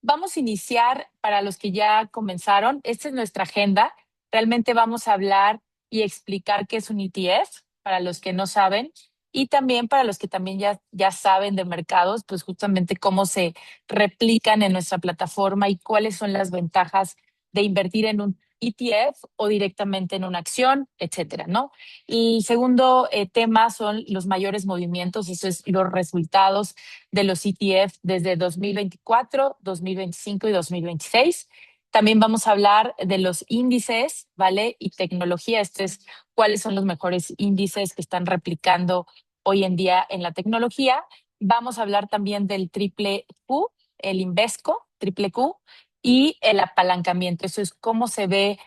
vamos a iniciar para los que ya comenzaron. Esta es nuestra agenda. Realmente vamos a hablar y explicar qué es un ETF para los que no saben y también para los que también ya saben de mercados, pues justamente cómo se replican en nuestra plataforma y cuáles son las ventajas de invertir en un ETF o directamente en una acción, etcétera, ¿no? El segundo tema son los mayores movimientos, eso es los resultados de los ETF desde 2024, 2025 y 2026. También vamos a hablar de los índices, ¿vale? Y tecnología. Este es cuáles son los mejores índices que están replicando hoy en día en la tecnología. Vamos a hablar también del triple Q, el Invesco, triple Q, y el apalancamiento. Eso es cómo se ve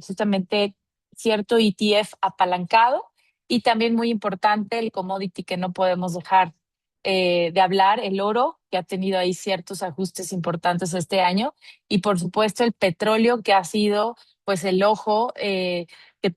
justamente cierto ETF apalancado. Y también muy importante el commodity que no podemos dejar de hablar, el oro, que ha tenido ahí ciertos ajustes importantes este año, y por supuesto el petróleo, que ha sido pues el ojo que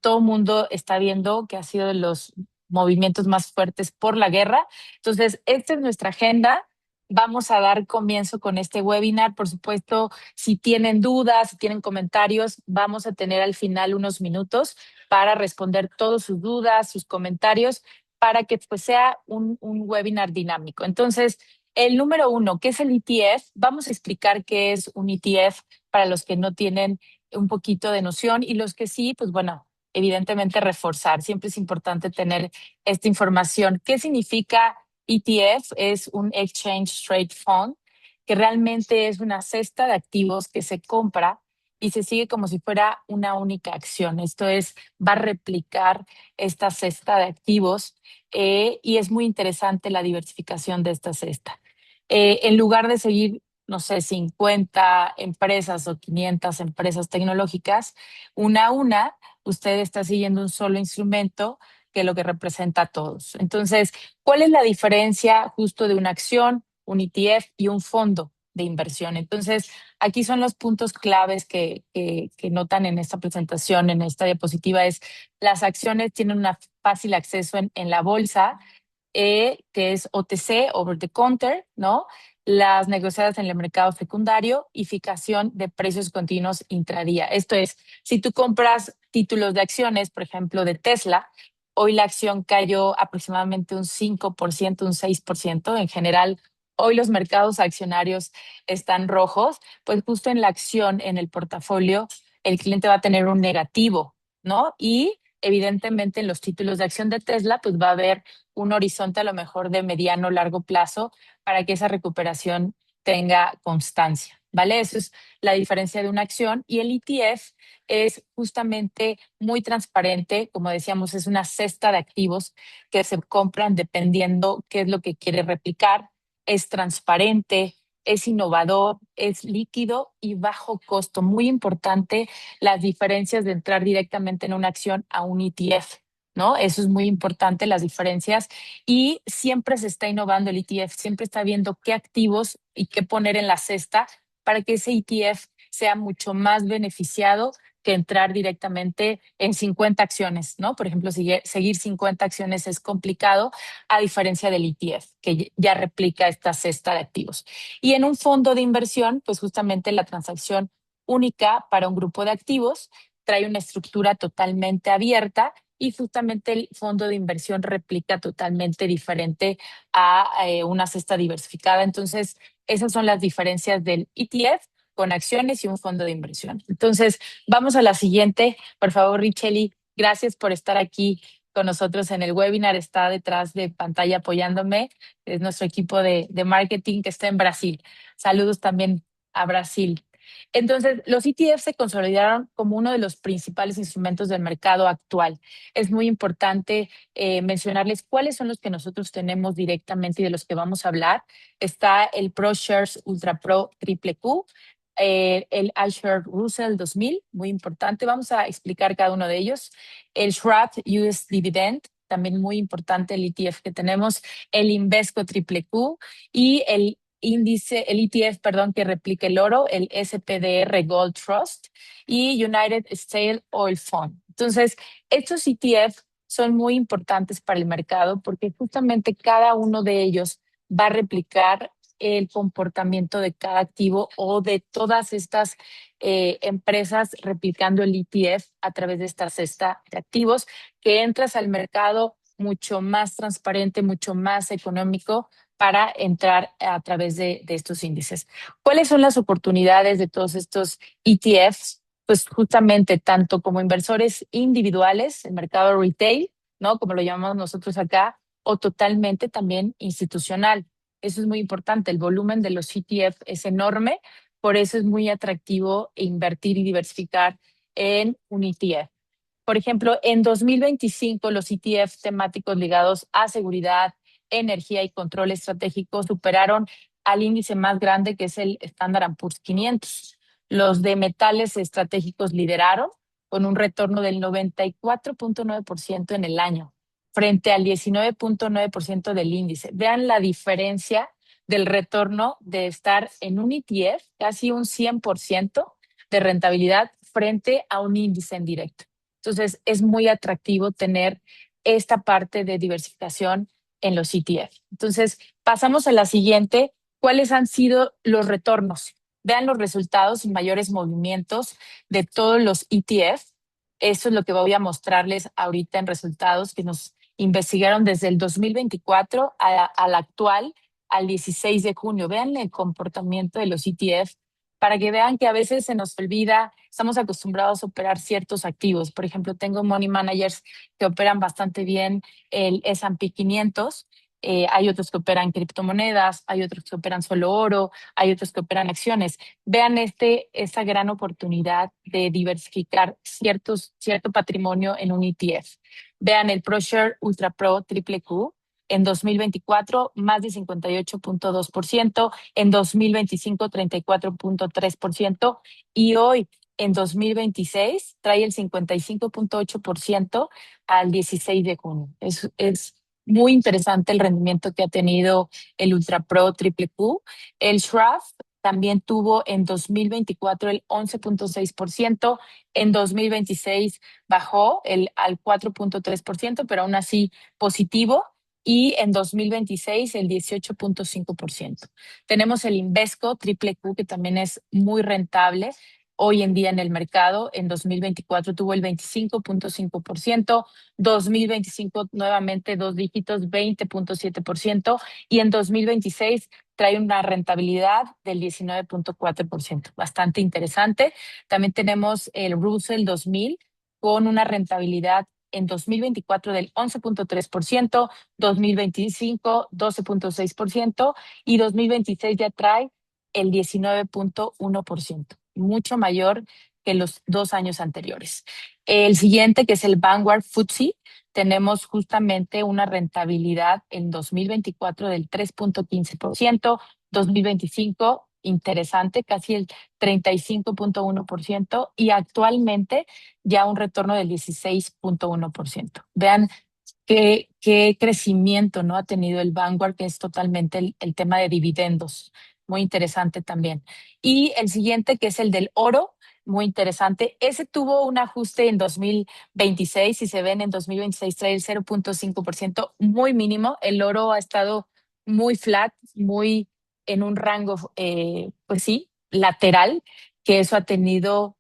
todo mundo está viendo, que ha sido de los movimientos más fuertes por la guerra. Entonces, esta es nuestra agenda. Vamos a dar comienzo con este webinar. Por supuesto, si tienen dudas, si tienen comentarios, vamos a tener al final unos minutos para responder todas sus dudas, sus comentarios, para que pues, sea un webinar dinámico. Entonces, el número uno, ¿qué es el ETF? Vamos a explicar qué es un ETF para los que no tienen un poquito de noción y los que sí, pues bueno, evidentemente reforzar. Siempre es importante tener esta información. ¿Qué significa ETF? Es un Exchange Trade Fund, que realmente es una cesta de activos que se compra y se sigue como si fuera una única acción. Esto es, va a replicar esta cesta de activos y es muy interesante la diversificación de esta cesta. En lugar de seguir, no sé, 50 empresas o 500 empresas tecnológicas, una a una, usted está siguiendo un solo instrumento que es lo que representa a todos. Entonces, ¿cuál es la diferencia justo de una acción, un ETF y un fondo de inversión? Entonces, aquí son los puntos claves que notan en esta presentación, en esta diapositiva, es las acciones tienen un fácil acceso en la bolsa, que es OTC, over the counter, ¿no? Las negociadas en el mercado secundario y fijación de precios continuos intradía. Esto es, si tú compras títulos de acciones, por ejemplo, de Tesla, hoy la acción cayó aproximadamente un 5%, un 6%. En general, hoy los mercados accionarios están rojos, pues justo en la acción, en el portafolio, el cliente va a tener un negativo, ¿no? Y evidentemente en los títulos de acción de Tesla, pues va a haber un horizonte a lo mejor de mediano o largo plazo para que esa recuperación tenga constancia, ¿vale? Eso es la diferencia de una acción y el ETF es justamente muy transparente, como decíamos, es una cesta de activos que se compran dependiendo qué es lo que quiere replicar, es transparente, es innovador, es líquido y bajo costo. Muy importante las diferencias de entrar directamente en una acción a un ETF. ¿No? Eso es muy importante, las diferencias. Y siempre se está innovando el ETF, siempre está viendo qué activos y qué poner en la cesta para que ese ETF sea mucho más beneficiado que entrar directamente en 50 acciones, ¿no? Por ejemplo, seguir 50 acciones es complicado, a diferencia del ETF, que ya replica esta cesta de activos. Y en un fondo de inversión, pues justamente la transacción única para un grupo de activos trae una estructura totalmente abierta y justamente el fondo de inversión replica totalmente diferente a una cesta diversificada. Entonces, esas son las diferencias del ETF con acciones y un fondo de inversión. Entonces, vamos a la siguiente. Por favor, Richeli, gracias por estar aquí con nosotros en el webinar. Está detrás de pantalla apoyándome. Es nuestro equipo de marketing que está en Brasil. Saludos también a Brasil. Entonces, los ETF se consolidaron como uno de los principales instrumentos del mercado actual. Es muy importante mencionarles cuáles son los que nosotros tenemos directamente y de los que vamos a hablar. Está el ProShares Ultra Pro Triple Q, el iShares Russell 2000, muy importante. Vamos a explicar cada uno de ellos. El Schwab US Dividend, también muy importante el ETF que tenemos. El Invesco Triple Q y el índice, el ETF, perdón, que replica el oro, el SPDR Gold Trust y United States Oil Fund. Entonces, estos ETF son muy importantes para el mercado porque justamente cada uno de ellos va a replicar el comportamiento de cada activo o de todas estas empresas replicando el ETF a través de esta cesta de activos, que entras al mercado mucho más transparente, mucho más económico para entrar a través de estos índices. ¿Cuáles son las oportunidades de todos estos ETFs? Pues justamente tanto como inversores individuales, el mercado retail, ¿no? Como lo llamamos nosotros acá, o totalmente también institucional. Eso es muy importante. El volumen de los ETF es enorme, por eso es muy atractivo invertir y diversificar en un ETF. Por ejemplo, en 2025 los ETF temáticos ligados a seguridad, energía y control estratégico superaron al índice más grande, que es el Standard Poor's 500. Los de metales estratégicos lideraron con un retorno del 94.9% en el año, frente al 19.9% del índice. Vean la diferencia del retorno de estar en un ETF, casi un 100% de rentabilidad frente a un índice en directo. Entonces, es muy atractivo tener esta parte de diversificación en los ETF. Entonces, pasamos a la siguiente. ¿Cuáles han sido los retornos? Vean los resultados y mayores movimientos de todos los ETF. Eso es lo que voy a mostrarles ahorita en resultados que nos investigaron desde el 2024 al actual, al 16 de junio. Vean el comportamiento de los ETF para que vean que a veces se nos olvida, estamos acostumbrados a operar ciertos activos. Por ejemplo, tengo money managers que operan bastante bien el S&P 500. Hay otros que operan criptomonedas, hay otros que operan solo oro, hay otros que operan acciones. Vean esa gran oportunidad de diversificar cierto patrimonio en un ETF. Vean el ProShare Ultra Pro Triple Q. En 2024, más de 58.2%, en 2025, 34.3%, y hoy, en 2026, trae el 55.8% al 16 de junio. Es muy interesante el rendimiento que ha tenido el Ultra Pro Triple Q. El SHRAF también tuvo en 2024 el 11.6%, en 2026 bajó al 4.3%, pero aún así positivo, y en 2026 el 18.5%. Tenemos el Invesco Triple Q, que también es muy rentable hoy en día en el mercado. En 2024 tuvo el 25.5%, 2025 nuevamente dos dígitos, 20.7%, y en 2026 trae una rentabilidad del 19.4%, bastante interesante. También tenemos el Russell 2000 con una rentabilidad en 2024 del 11.3%, 2025 12.6%, y 2026 ya trae el 19.1%, mucho mayor que los 2 años anteriores. El siguiente, que es el Vanguard FTSE, tenemos justamente una rentabilidad en 2024 del 3.15%, 2025 interesante, casi el 35.1%, y actualmente ya un retorno del 16.1%. Vean qué crecimiento, ¿no?, ha tenido el Vanguard, que es totalmente el tema de dividendos. Muy interesante también. Y el siguiente, que es el del oro, muy interesante. Ese tuvo un ajuste en 2026. Si se ven, en 2026 trae el 0.5%, muy mínimo. El oro ha estado muy flat, muy en un rango, pues sí, lateral, que eso ha tenido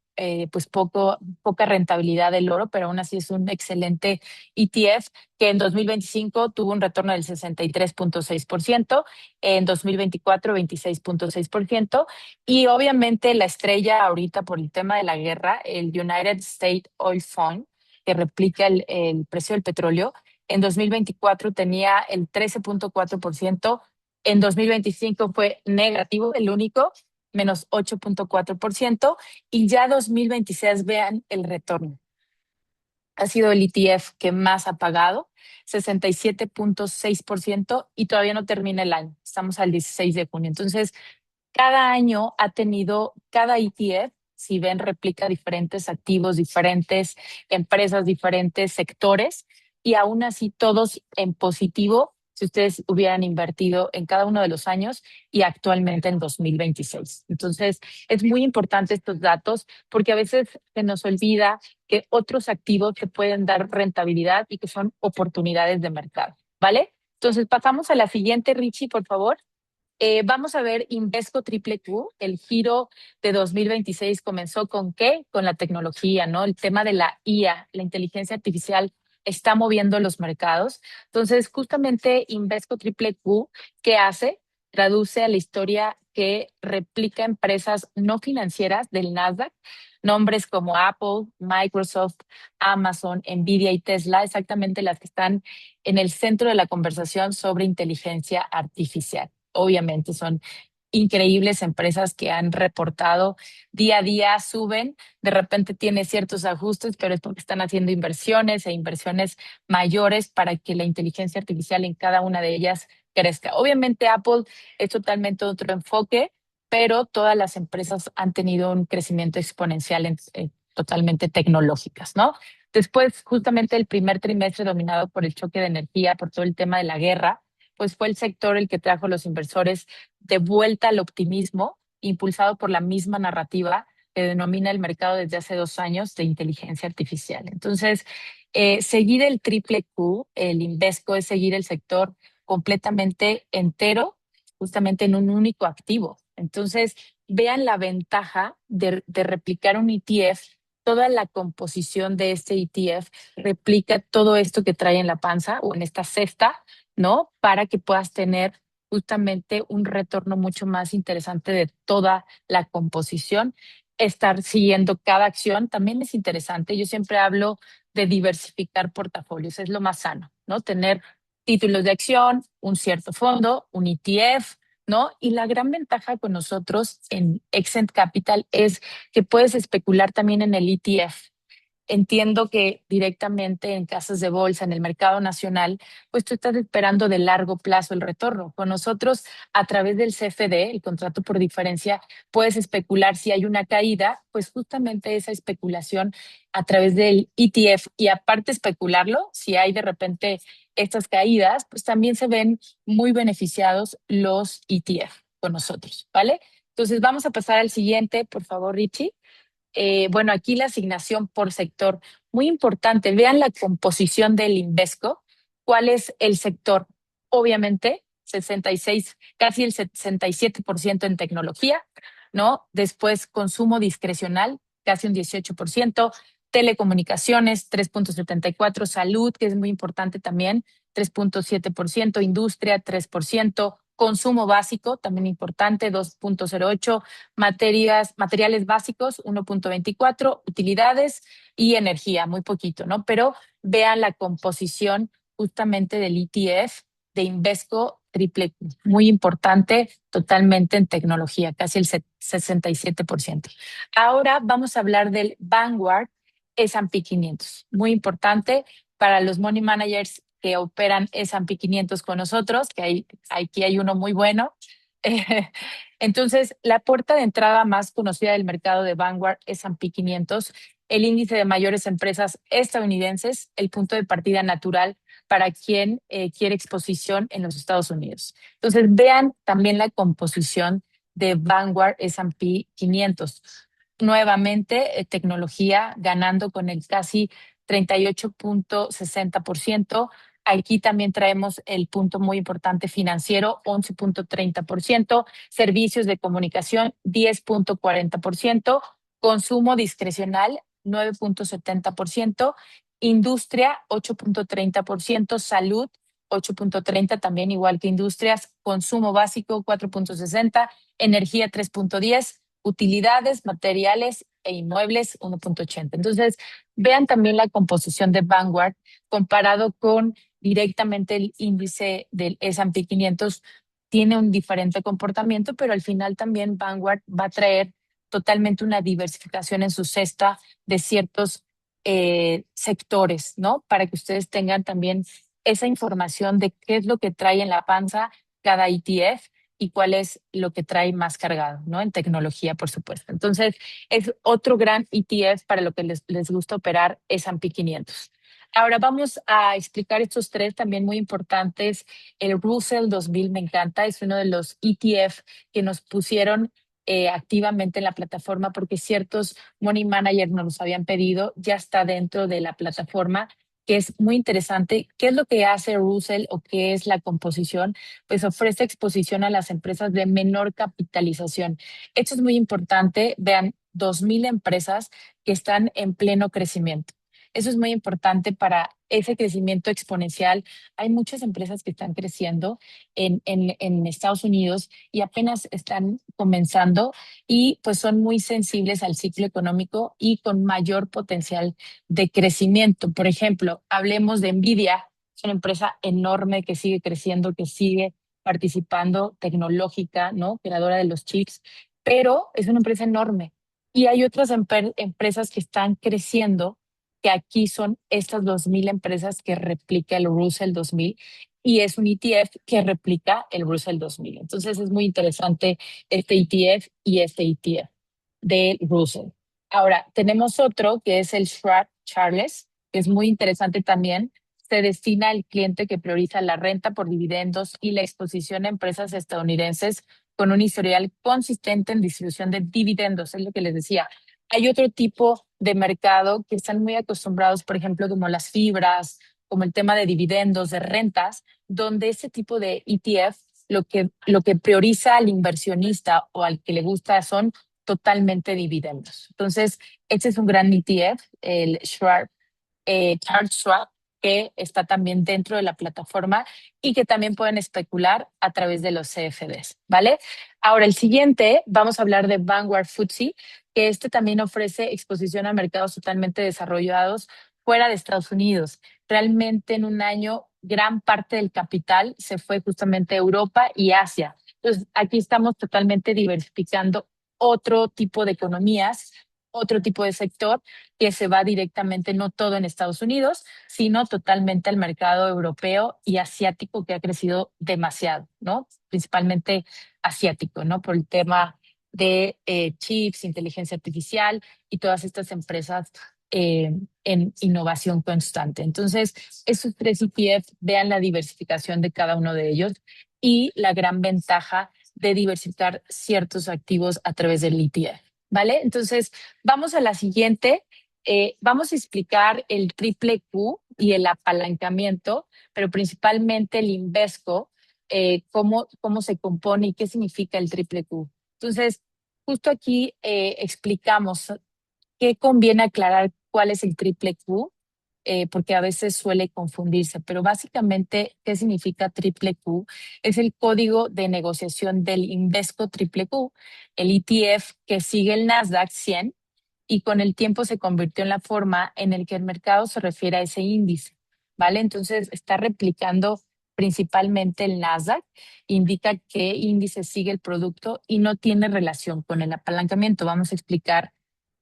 pues poca rentabilidad del oro, pero aún así es un excelente ETF, que en 2025 tuvo un retorno del 63.6%, en 2024 26.6%, y obviamente la estrella ahorita por el tema de la guerra, el United States Oil Fund, que replica el precio del petróleo. En 2024 tenía el 13.4%, en 2025 fue negativo, el único, menos 8.4%, y ya 2026, vean el retorno. Ha sido el ETF que más ha pagado, 67.6%, y todavía no termina el año. Estamos al 16 de junio. Entonces, cada año ha tenido, cada ETF, si ven, replica diferentes activos, diferentes empresas, diferentes sectores, y aún así todos en positivo si ustedes hubieran invertido en cada uno de los años y actualmente en 2026. Entonces, es muy importante estos datos porque a veces se nos olvida que otros activos te pueden dar rentabilidad y que son oportunidades de mercado, ¿vale? Entonces, pasamos a la siguiente, Richie, por favor. Vamos a ver Invesco Triple Q. El giro de 2026 comenzó ¿con qué? Con la tecnología, ¿no? El tema de la IA, la inteligencia artificial, está moviendo los mercados. Entonces, justamente Invesco Triple Q, ¿qué hace? Traduce a la historia que replica empresas no financieras del Nasdaq, nombres como Apple, Microsoft, Amazon, Nvidia y Tesla, exactamente las que están en el centro de la conversación sobre inteligencia artificial. Obviamente son increíbles empresas que han reportado día a día, suben, de repente tiene ciertos ajustes, pero es porque están haciendo inversiones e inversiones mayores para que la inteligencia artificial en cada una de ellas crezca. Obviamente Apple es totalmente otro enfoque, pero todas las empresas han tenido un crecimiento exponencial totalmente tecnológicas, ¿no? Después, justamente el primer trimestre dominado por el choque de energía, por todo el tema de la guerra, pues fue el sector el que trajo a los inversores de vuelta al optimismo, impulsado por la misma narrativa que denomina el mercado desde hace 2 años de inteligencia artificial. Entonces, seguir el triple Q, el Invesco, es seguir el sector completamente entero, justamente en un único activo. Entonces, vean la ventaja de replicar un ETF. Toda la composición de este ETF replica todo esto que trae en la panza o en esta cesta, ¿no? Para que puedas tener justamente un retorno mucho más interesante de toda la composición. Estar siguiendo cada acción también es interesante. Yo siempre hablo de diversificar portafolios, es lo más sano, ¿no? Tener títulos de acción, un cierto fondo, un ETF, ¿no? Y la gran ventaja con nosotros en Exent Capital es que puedes especular también en el ETF. Entiendo que directamente en casas de bolsa, en el mercado nacional, pues tú estás esperando de largo plazo el retorno. Con nosotros, a través del CFD, el contrato por diferencia, puedes especular si hay una caída, pues justamente esa especulación a través del ETF y aparte especularlo, si hay de repente estas caídas, pues también se ven muy beneficiados los ETF con nosotros, ¿vale? Entonces vamos a pasar al siguiente, por favor, Richie. Bueno, aquí la asignación por sector, muy importante. Vean la composición del Invesco. ¿Cuál es el sector? Obviamente, 66, casi el 67% en tecnología, ¿no? Después, consumo discrecional, casi un 18%. Telecomunicaciones, 3,74%. Salud, que es muy importante también, 3,7%. Industria, 3%. Consumo básico, también importante, 2,08%. Materiales básicos, 1,24, utilidades y energía, muy poquito, ¿no? Pero vean la composición justamente del ETF de Invesco Triple Q, muy importante, totalmente en tecnología, casi el 67%. Ahora vamos a hablar del Vanguard S&P 500, muy importante para los money managers que operan S&P 500 con nosotros, que aquí hay uno muy bueno. Entonces, la puerta de entrada más conocida del mercado de Vanguard es S&P 500, el índice de mayores empresas estadounidenses, el punto de partida natural para quien quiere exposición en los Estados Unidos. Entonces, vean también la composición de Vanguard S&P 500. Nuevamente, tecnología ganando con el casi 38,60%. Aquí también traemos el punto muy importante financiero, 11,30%, servicios de comunicación, 10,40%, consumo discrecional, 9,70%, industria, 8,30%, salud, 8,30%, también igual que industrias, consumo básico, 4,60%, energía, 3,10%, utilidades, materiales e inmuebles, 1,80%. Entonces, vean también la composición de Vanguard comparado con directamente el índice del S&P 500 tiene un diferente comportamiento, pero al final también Vanguard va a traer totalmente una diversificación en su cesta de ciertos sectores, ¿no? Para que ustedes tengan también esa información de qué es lo que trae en la panza cada ETF y cuál es lo que trae más cargado, ¿no? En tecnología, por supuesto. Entonces, es otro gran ETF para lo que les gusta operar S&P 500. Ahora vamos a explicar estos tres también muy importantes. El Russell 2000 me encanta, es uno de los ETF que nos pusieron activamente en la plataforma porque ciertos money managers nos los habían pedido, ya está dentro de la plataforma. que es muy interesante. ¿Qué es lo que hace Russell o qué es la composición? Pues ofrece exposición a las empresas de menor capitalización. Esto es muy importante. Vean, 2,000 empresas que están en pleno crecimiento. Eso es muy importante para ese crecimiento exponencial. Hay muchas empresas que están creciendo en Estados Unidos y apenas están comenzando y pues son muy sensibles al ciclo económico y con mayor potencial de crecimiento. Por ejemplo, hablemos de Nvidia, es una empresa enorme que sigue creciendo, que sigue participando, tecnológica, ¿no? Creadora de los chips, pero es una empresa enorme. Y hay otras empresas que están creciendo, que aquí son estas 2,000 empresas que replica el Russell 2000 y es un ETF que replica el Russell 2000. Entonces es muy interesante este ETF y este ETF de Russell. Ahora, tenemos otro que es el Schwab Charles, que es muy interesante también. Se destina al cliente que prioriza la renta por dividendos y la exposición a empresas estadounidenses con un historial consistente en distribución de dividendos, es lo que les decía. Hay otro tipo de mercado que están muy acostumbrados, por ejemplo, como las fibras, como el tema de dividendos, de rentas, donde ese tipo de ETF lo que prioriza al inversionista o al que le gusta son totalmente dividendos. Entonces, este es un gran ETF, el Schwab, Charles Schwab, que está también dentro de la plataforma y que también pueden especular a través de los CFDs, ¿vale? Ahora, el siguiente, vamos a hablar de Vanguard FTSE, que este también ofrece exposición a mercados totalmente desarrollados fuera de Estados Unidos. Realmente en un año, gran parte del capital se fue justamente a Europa y Asia. Entonces, aquí estamos totalmente diversificando otro tipo de economías, otro tipo de sector que se va directamente, no todo en Estados Unidos, sino totalmente al mercado europeo y asiático que ha crecido demasiado, ¿no? Principalmente asiático, ¿no? Por el tema de chips, inteligencia artificial y todas estas empresas en innovación constante. Entonces, esos tres ETF, vean la diversificación de cada uno de ellos y la gran ventaja de diversificar ciertos activos a través del ETF, ¿vale? Entonces, vamos a la siguiente. Vamos a explicar el triple Q y el apalancamiento, pero principalmente el Invesco, cómo se compone y qué significa el triple Q. Entonces, justo aquí explicamos qué conviene aclarar cuál es el triple Q, porque a veces suele confundirse, pero básicamente, ¿qué significa triple Q? Es el código de negociación del Invesco triple Q, el ETF que sigue el Nasdaq 100 y con el tiempo se convirtió en la forma en el que el mercado se refiere a ese índice, ¿vale? Entonces está replicando principalmente el Nasdaq, indica qué índice sigue el producto y no tiene relación con el apalancamiento. Vamos a explicar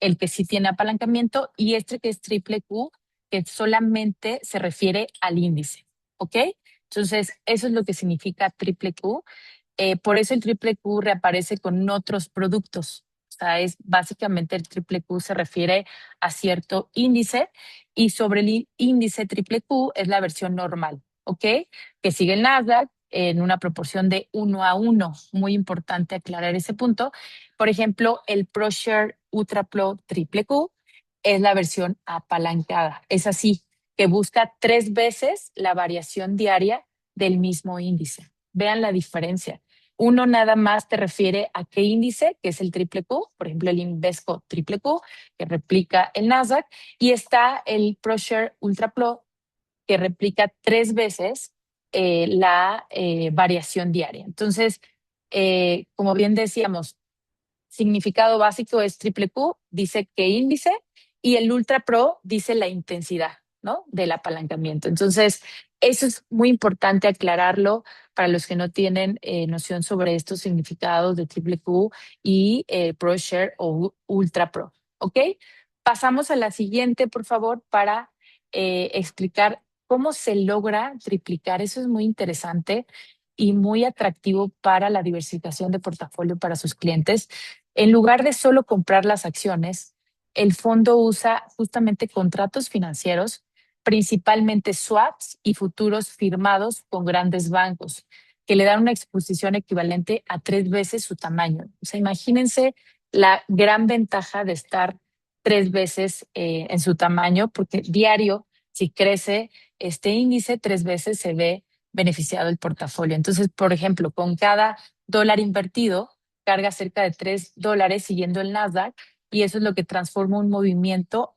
el que sí tiene apalancamiento y este que es triple Q, que solamente se refiere al índice, ¿ok? Entonces, eso es lo que significa triple Q. Por eso el triple Q reaparece con otros productos. O sea, es básicamente el triple Q se refiere a cierto índice y sobre el índice triple Q es la versión normal, ¿ok? Que sigue el Nasdaq en una proporción de 1 a 1. Muy importante aclarar ese punto. Por ejemplo, el ProShare Ultra Pro triple Q es la versión apalancada. Es así, que busca 3 veces la variación diaria del mismo índice. Vean la diferencia. Uno nada más te refiere a qué índice, que es el triple Q, por ejemplo, el Invesco triple Q, que replica el Nasdaq, y está el ProShare Ultra Pro, que replica 3 veces la variación diaria. Entonces, como bien decíamos, significado básico es triple Q, dice qué índice, y el Ultra Pro dice la intensidad, ¿no? Del apalancamiento. Entonces, eso es muy importante aclararlo para los que no tienen noción sobre estos significados de triple Q y Pro Share o Ultra Pro. ¿Ok? Pasamos a la siguiente, por favor, para explicar cómo se logra triplicar. Eso es muy interesante y muy atractivo para la diversificación de portafolio para sus clientes. En lugar de solo comprar las acciones, el fondo usa justamente contratos financieros, principalmente swaps y futuros firmados con grandes bancos, que le dan una exposición equivalente a 3 veces su tamaño. O sea, imagínense la gran ventaja de estar 3 veces en su tamaño, porque diario Si crece este índice, 3 veces se ve beneficiado el portafolio. Entonces, por ejemplo, con cada dólar invertido, carga cerca de $3 siguiendo el Nasdaq, y eso es lo que transforma un movimiento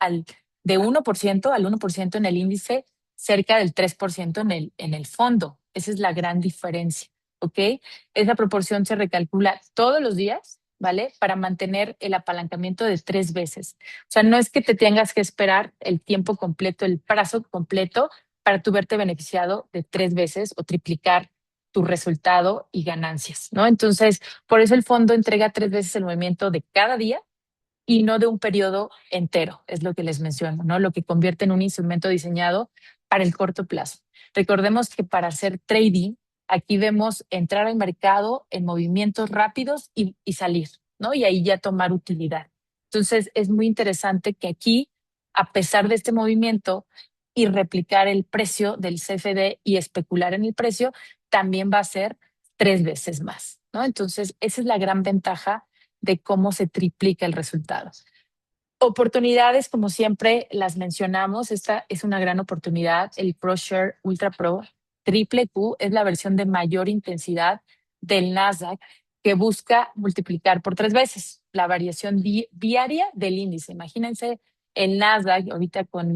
de 1% al 1% en el índice, cerca del 3% en el fondo. Esa es la gran diferencia, ¿ok? Esa proporción se recalcula todos los días, ¿vale? Para mantener el apalancamiento de 3 veces. O sea, no es que te tengas que esperar el tiempo completo, el plazo completo para tú verte beneficiado de 3 veces o triplicar tu resultado y ganancias, ¿no? Entonces, por eso el fondo entrega 3 veces el movimiento de cada día y no de un periodo entero, es lo que les menciono, ¿no? Lo que convierte en un instrumento diseñado para el corto plazo. Recordemos que para hacer trading, aquí vemos entrar al mercado en movimientos rápidos y salir, ¿no? Y ahí ya tomar utilidad. Entonces, es muy interesante que aquí, a pesar de este movimiento y replicar el precio del CFD y especular en el precio, también va a ser 3 veces más, ¿no? Entonces, esa es la gran ventaja de cómo se triplica el resultado. Oportunidades, como siempre las mencionamos, esta es una gran oportunidad. El ProShare Ultra Pro Triple Q es la versión de mayor intensidad del Nasdaq que busca multiplicar por 3 veces la variación diaria del índice. Imagínense el Nasdaq ahorita con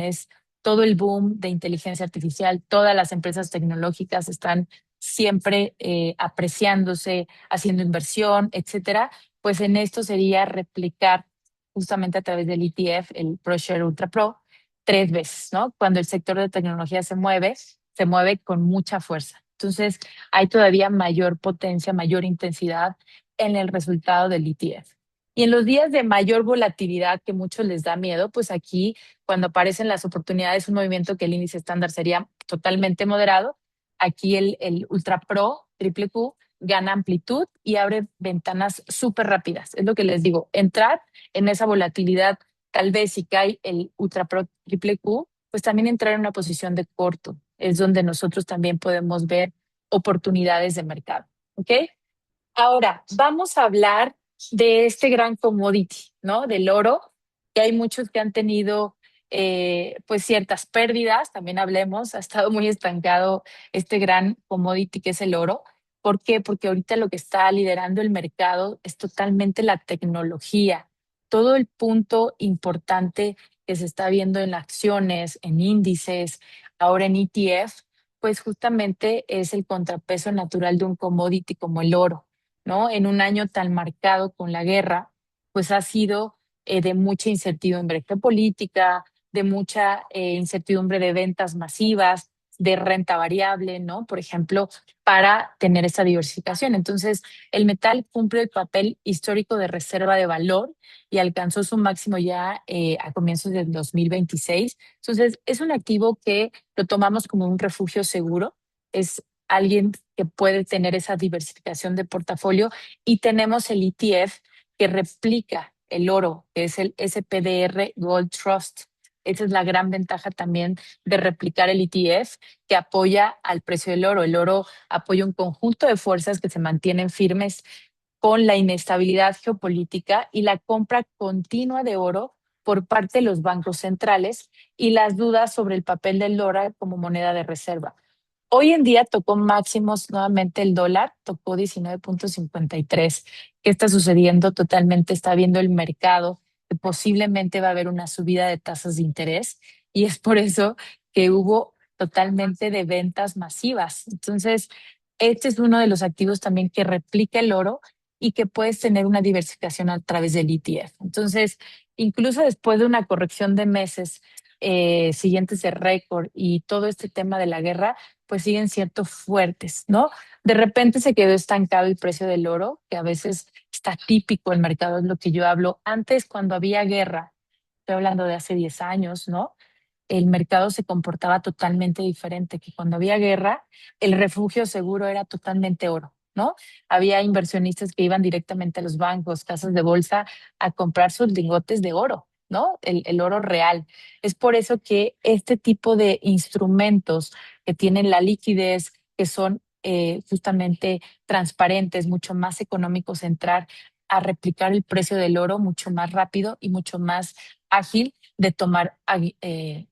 todo el boom de inteligencia artificial, todas las empresas tecnológicas están siempre apreciándose, haciendo inversión, etcétera. Pues en esto sería replicar justamente a través del ETF, el ProShare Ultra Pro, 3 veces, ¿no? Cuando el sector de tecnología se mueve con mucha fuerza. Entonces, hay todavía mayor potencia, mayor intensidad en el resultado del ETF. Y en los días de mayor volatilidad que muchos les da miedo, pues aquí, cuando aparecen las oportunidades, un movimiento que el índice estándar sería totalmente moderado, aquí el Ultra Pro, Triple Q, gana amplitud y abre ventanas súper rápidas. Es lo que les digo, entrar en esa volatilidad, tal vez si cae el Ultra Pro Triple Q, pues también entrar en una posición de corto. Es donde nosotros también podemos ver oportunidades de mercado. ¿Ok? Ahora, vamos a hablar de este gran commodity, ¿no? Del oro, que hay muchos que han tenido pues ciertas pérdidas, también hablemos, ha estado muy estancado este gran commodity que es el oro. ¿Por qué? Porque ahorita lo que está liderando el mercado es totalmente la tecnología. Todo el punto importante que se está viendo en acciones, en índices, ahora en ETF, pues justamente es el contrapeso natural de un commodity como el oro, ¿no? En un año tan marcado con la guerra, pues ha sido de mucha incertidumbre geopolítica, de mucha incertidumbre de ventas masivas, de renta variable, ¿no? Por ejemplo, para tener esa diversificación. Entonces, el metal cumple el papel histórico de reserva de valor y alcanzó su máximo ya a comienzos del 2026. Entonces, es un activo que lo tomamos como un refugio seguro. Es alguien que puede tener esa diversificación de portafolio, y tenemos el ETF que replica el oro, que es el SPDR Gold Trust. Esa es la gran ventaja también de replicar el ETF, que apoya al precio del oro. El oro apoya un conjunto de fuerzas que se mantienen firmes con la inestabilidad geopolítica y la compra continua de oro por parte de los bancos centrales y las dudas sobre el papel del dólar como moneda de reserva. Hoy en día tocó máximos nuevamente el dólar, tocó 19.53. ¿Qué está sucediendo? Totalmente está viendo el mercado que posiblemente va a haber una subida de tasas de interés, y es por eso que hubo totalmente de ventas masivas. Entonces, este es uno de los activos también que replica el oro y que puedes tener una diversificación a través del ETF. Entonces, incluso después de una corrección de meses siguientes de récord y todo este tema de la guerra, pues siguen siendo fuertes, ¿no? De repente se quedó estancado el precio del oro, que a veces está típico el mercado, es lo que yo hablo. Antes, cuando había guerra, estoy hablando de hace 10 años, ¿no? El mercado se comportaba totalmente diferente, que cuando había guerra, el refugio seguro era totalmente oro, ¿no? Había inversionistas que iban directamente a los bancos, casas de bolsa, a comprar sus lingotes de oro, ¿no? El oro real. Es por eso que este tipo de instrumentos que tienen la liquidez, que son justamente transparentes, mucho más económicos entrar, a replicar el precio del oro mucho más rápido y mucho más ágil de tomar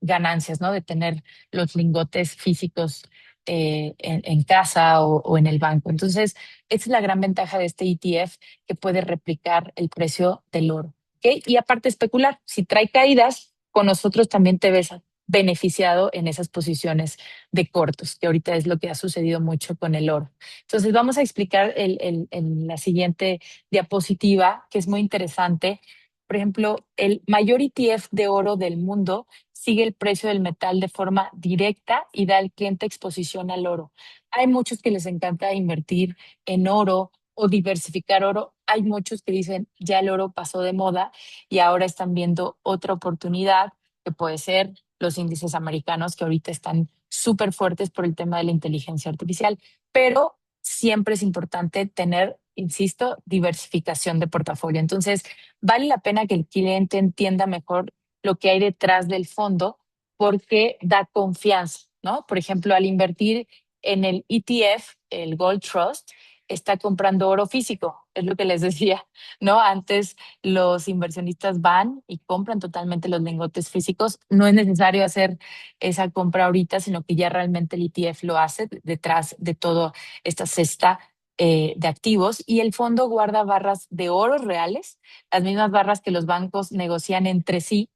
ganancias, ¿no? De tener los lingotes físicos en casa o en el banco. Entonces, esa es la gran ventaja de este ETF que puede replicar el precio del oro. ¿Ok? Y aparte especular, si trae caídas, con nosotros también te ves beneficiado en esas posiciones de cortos, que ahorita es lo que ha sucedido mucho con el oro. Entonces, vamos a explicar en la siguiente diapositiva, que es muy interesante. Por ejemplo, el mayor ETF de oro del mundo sigue el precio del metal de forma directa y da al cliente exposición al oro. Hay muchos que les encanta invertir en oro o diversificar oro. Hay muchos que dicen, ya el oro pasó de moda y ahora están viendo otra oportunidad que puede ser los índices americanos que ahorita están súper fuertes por el tema de la inteligencia artificial, pero siempre es importante tener, insisto, diversificación de portafolio. Entonces, vale la pena que el cliente entienda mejor lo que hay detrás del fondo porque da confianza, ¿no? Por ejemplo, al invertir en el ETF, el Gold Trust, está comprando oro físico, es lo que les decía, ¿no? Antes los inversionistas van y compran totalmente los lingotes físicos. No es necesario hacer esa compra ahorita, sino que ya realmente el ETF lo hace detrás de toda esta cesta de activos y el fondo guarda barras de oro reales, las mismas barras que los bancos negocian entre sí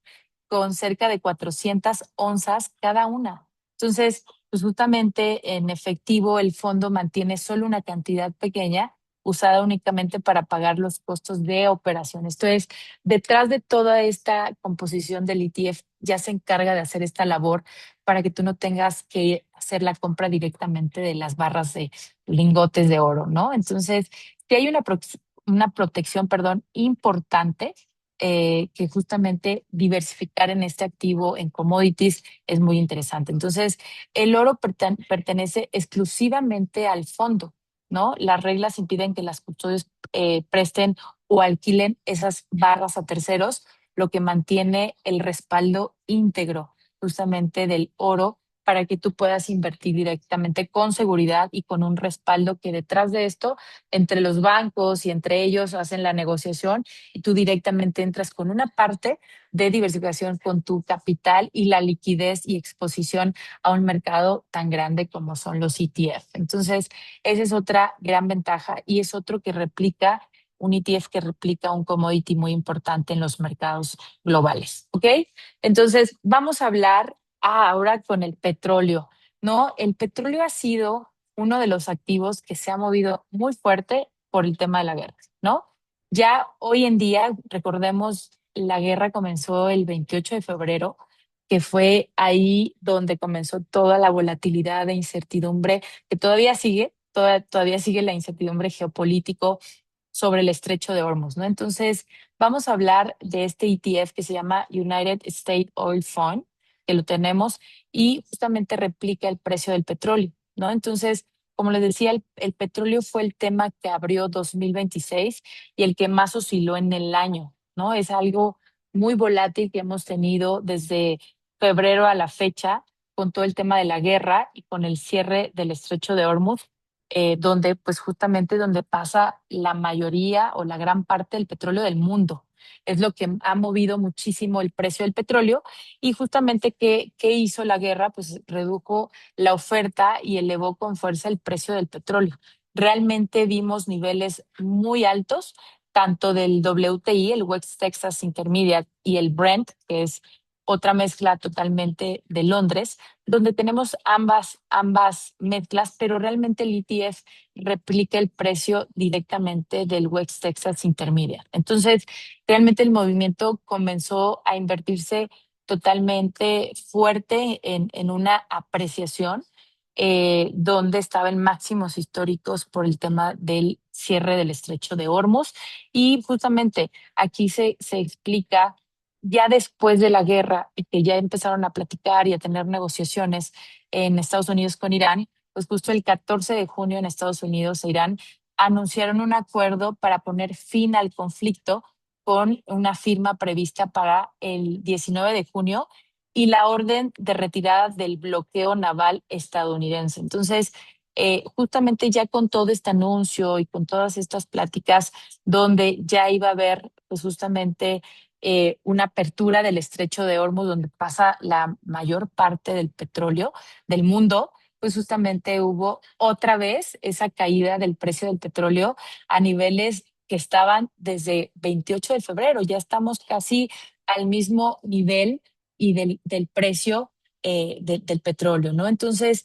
con cerca de 400 onzas cada una. Entonces, pues justamente en efectivo el fondo mantiene solo una cantidad pequeña usada únicamente para pagar los costos de operación. Esto es, detrás de toda esta composición del ETF ya se encarga de hacer esta labor para que tú no tengas que hacer la compra directamente de las barras de lingotes de oro, ¿no? Entonces, si hay una protección, perdón, importante que justamente diversificar en este activo, en commodities, es muy interesante. Entonces, el oro pertenece exclusivamente al fondo, ¿no? Las reglas impiden que las custodios presten o alquilen esas barras a terceros, lo que mantiene el respaldo íntegro justamente del oro para que tú puedas invertir directamente con seguridad y con un respaldo que detrás de esto, entre los bancos y entre ellos hacen la negociación y tú directamente entras con una parte de diversificación con tu capital y la liquidez y exposición a un mercado tan grande como son los ETF. Entonces, esa es otra gran ventaja y es otro que replica, un ETF que replica un commodity muy importante en los mercados globales. ¿Ok? Entonces, vamos a hablar ahora con el petróleo, ¿no? El petróleo ha sido uno de los activos que se ha movido muy fuerte por el tema de la guerra, ¿no? Ya hoy en día, recordemos, la guerra comenzó el 28 de febrero, que fue ahí donde comenzó toda la volatilidad e incertidumbre que todavía sigue, todavía sigue la incertidumbre geopolítico sobre el estrecho de Hormuz, ¿no? Entonces, vamos a hablar de este ETF que se llama United States Oil Fund, que lo tenemos y justamente replica el precio del petróleo, ¿no? Entonces, como les decía, el petróleo fue el tema que abrió 2026 y el que más osciló en el año, ¿no? Es algo muy volátil que hemos tenido desde febrero a la fecha con todo el tema de la guerra y con el cierre del estrecho de Hormuz, donde pues justamente donde pasa la mayoría o la gran parte del petróleo del mundo. Es lo que ha movido muchísimo el precio del petróleo y justamente ¿qué hizo la guerra? Pues redujo la oferta y elevó con fuerza el precio del petróleo. Realmente vimos niveles muy altos, tanto del WTI, el West Texas Intermediate, y el Brent, que es otra mezcla totalmente de Londres, donde tenemos ambas mezclas, pero realmente el ETF replica el precio directamente del West Texas Intermediate. Entonces, realmente el movimiento comenzó a invertirse totalmente fuerte en una apreciación donde estaba en máximos históricos por el tema del cierre del estrecho de Hormuz. Y justamente aquí se explica ya después de la guerra y que ya empezaron a platicar y a tener negociaciones en Estados Unidos con Irán, pues justo el 14 de junio en Estados Unidos e Irán anunciaron un acuerdo para poner fin al conflicto con una firma prevista para el 19 de junio y la orden de retirada del bloqueo naval estadounidense. Entonces, justamente ya con todo este anuncio y con todas estas pláticas donde ya iba a haber pues justamente una apertura del estrecho de Hormuz donde pasa la mayor parte del petróleo del mundo, pues justamente hubo otra vez esa caída del precio del petróleo a niveles que estaban desde 28 de febrero. Ya estamos casi al mismo nivel y del precio del petróleo, ¿no? Entonces,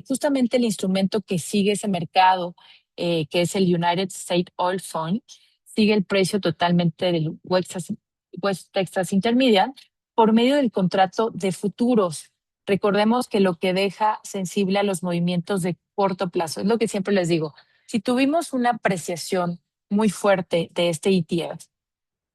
justamente el instrumento que sigue ese mercado, que es el United States Oil Fund, sigue el precio totalmente del West Texas Intermediate por medio del contrato de futuros. Recordemos que lo que deja sensible a los movimientos de corto plazo, es lo que siempre les digo, si tuvimos una apreciación muy fuerte de este ETF,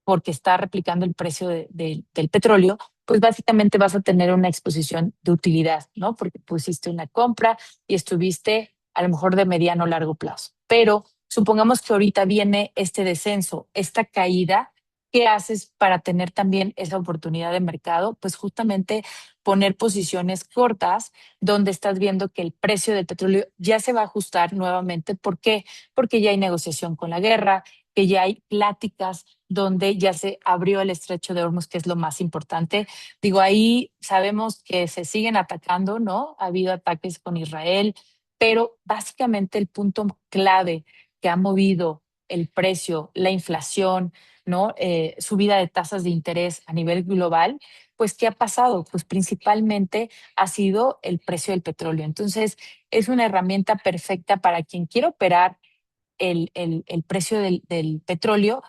porque está replicando el precio del petróleo, pues básicamente vas a tener una exposición de utilidad, ¿no? Porque pusiste una compra y estuviste a lo mejor de mediano o largo plazo. Pero supongamos que ahorita viene este descenso, esta caída. ¿Qué haces para tener también esa oportunidad de mercado? Pues justamente poner posiciones cortas donde estás viendo que el precio del petróleo ya se va a ajustar nuevamente. ¿Por qué? Porque ya hay negociación con la guerra, que ya hay pláticas donde ya se abrió el estrecho de Hormuz, que es lo más importante. Digo, ahí sabemos que se siguen atacando, ¿no? Ha habido ataques con Israel, pero básicamente el punto clave que ha movido el precio, la inflación, ¿no? Subida de tasas de interés a nivel global, pues ¿qué ha pasado? Pues principalmente ha sido el precio del petróleo. Entonces, es una herramienta perfecta para quien quiere operar el precio del petróleo